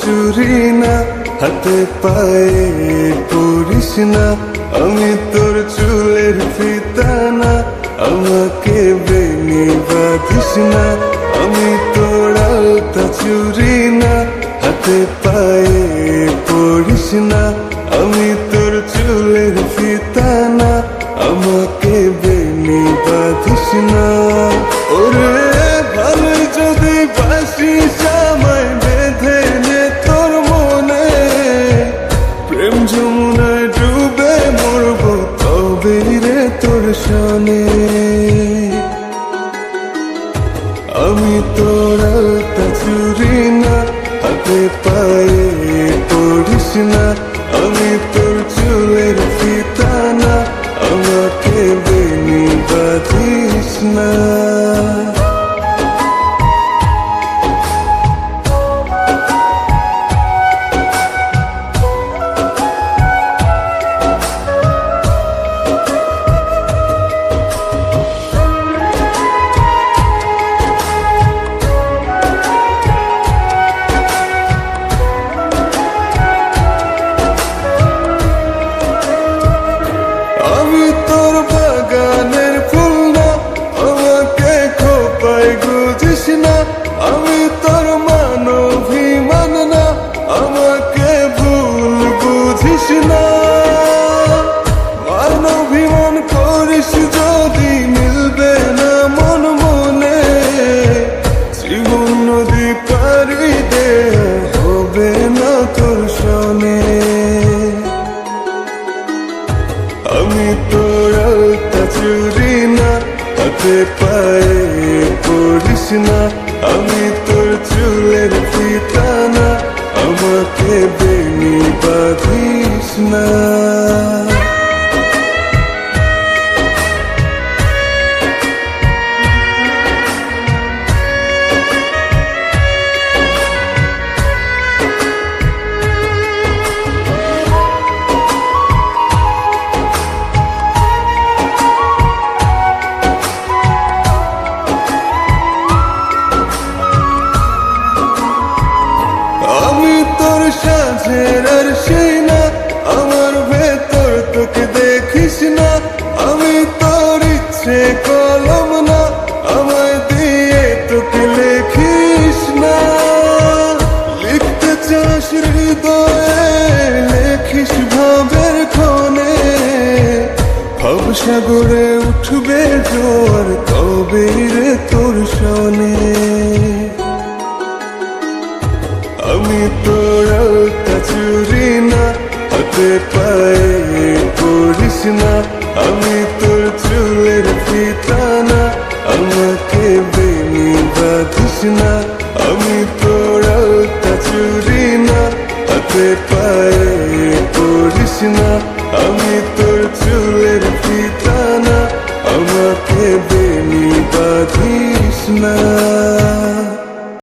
চুরি না, হাতে পায়ে পড়িস না, আমি তোর চুলের ফিতা না, আমাকে বেনি বাঁধিস না, আমি তোর আলতা চুরি না, হাতে পায়ে পড়িস না, আমি তোর চুলের ফিতা না, আমাকে বেনি বাঁধিস না। ওরে ভালো যদি বাসিস আমায় বেঁধে নে তোর মনে, প্রেম যমুনায় ডুবে মরব তবে রে তোর সনে। আমি তোর আলতা চুরি না, হাতে পায়ে পড়িস না, আমি তোর চুলের ফিতা না, আমাকে বেনি বাঁধিস না। আমি তোর বাগানের ফুল না, আমাকে খোপায় গুজিস না, আমি তোর মানভিমান না, আমাকে ভুল বুঝিস না। মানভিমান করিস যদি মিলবে না মন মনে, জীবন নদী পারি দে হবে না তোর সনে। আমি তোর আলতা চুরি না, হাতে পায়ে পড়িস না, আমি তোর চুলের ফিতা না, আমাকে বেনি বাঁধিস না। আমি তোর সাজের আর সেই না, আমার ভেতর তোকে দেখিস না, আমি তোর ইচ্ছে কলম না, আমায় দিয়ে তোকে লেখিস না। লিখতে চাস হৃদয়ে লেখিস ভাবের ক্ষণে, ভাব সাগরে উঠবে জোয়ার তবে রে তোর সনে। আমি তোর আলতা চুরি না, হাতে পায়ে পড়িস না, আমি তোর চুলের ফিতা না, আমাকে বেনি বাঁধিস না,